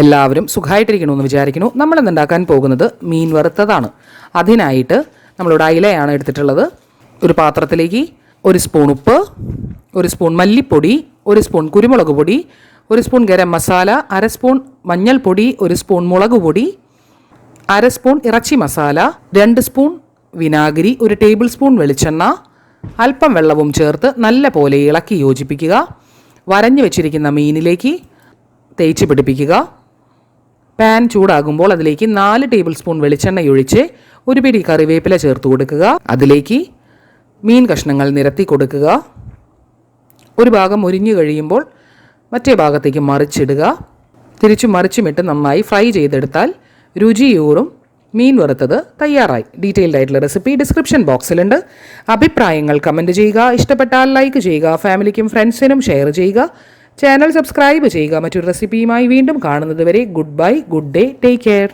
എല്ലാവരും സുഖമായിട്ടിരിക്കണമെന്ന് വിചാരിക്കുന്നു. നമ്മളിന്ന് ഉണ്ടാക്കാൻ പോകുന്നത് മീൻ വറുത്തതാണ്. അതിനായിട്ട് നമ്മളിവിടെ അയിലയാണ് എടുത്തിട്ടുള്ളത്. ഒരു പാത്രത്തിലേക്ക് 1 സ്പൂൺ ഉപ്പ്, 1 സ്പൂൺ മല്ലിപ്പൊടി, 1 സ്പൂൺ കുരുമുളക് പൊടി, 1 സ്പൂൺ ഗരം മസാല, 1/2 സ്പൂൺ മഞ്ഞൾപ്പൊടി, 1 സ്പൂൺ മുളക് പൊടി, 1/2 സ്പൂൺ ഇറച്ചി മസാല, 2 സ്പൂൺ വിനാഗിരി, 1 ടേബിൾ സ്പൂൺ വെളിച്ചെണ്ണ, അല്പം വെള്ളവും ചേർത്ത് നല്ല പോലെ ഇളക്കി യോജിപ്പിക്കുക. വരഞ്ഞു വെച്ചിരിക്കുന്ന മീനിലേക്ക് തേച്ച് പിടിപ്പിക്കുക. പാൻ ചൂടാകുമ്പോൾ അതിലേക്ക് 4 ടേബിൾ സ്പൂൺ വെളിച്ചെണ്ണ ഒഴിച്ച് 1 പിടി കറിവേപ്പില ചേർത്ത് കൊടുക്കുക. അതിലേക്ക് മീൻ കഷ്ണങ്ങൾ നിരത്തി കൊടുക്കുക. ഒരു ഭാഗം മുരിഞ്ഞു കഴിയുമ്പോൾ മറ്റേ ഭാഗത്തേക്ക് മറിച്ചിടുക. തിരിച്ചും മറിച്ചുമിട്ട് നന്നായി ഫ്രൈ ചെയ്തെടുത്താൽ രുചിയൂറും മീൻ വറുത്തത് തയ്യാറായി. ഡീറ്റെയിൽഡ് ആയിട്ടുള്ള റെസിപ്പി ഡിസ്ക്രിപ്ഷൻ ബോക്സിലുണ്ട്. അഭിപ്രായങ്ങൾ കമൻറ്റ് ചെയ്യുക. ഇഷ്ടപ്പെട്ടാൽ ലൈക്ക് ചെയ്യുക. ഫാമിലിക്കും ഫ്രണ്ട്സിനും ഷെയർ ചെയ്യുക. ചാനൽ സബ്സ്ക്രൈബ് ചെയ്യുക. മറ്റൊരു റെസിപ്പിയുമായി വീണ്ടും കാണുന്നത് വരെ good bye, good day, take care.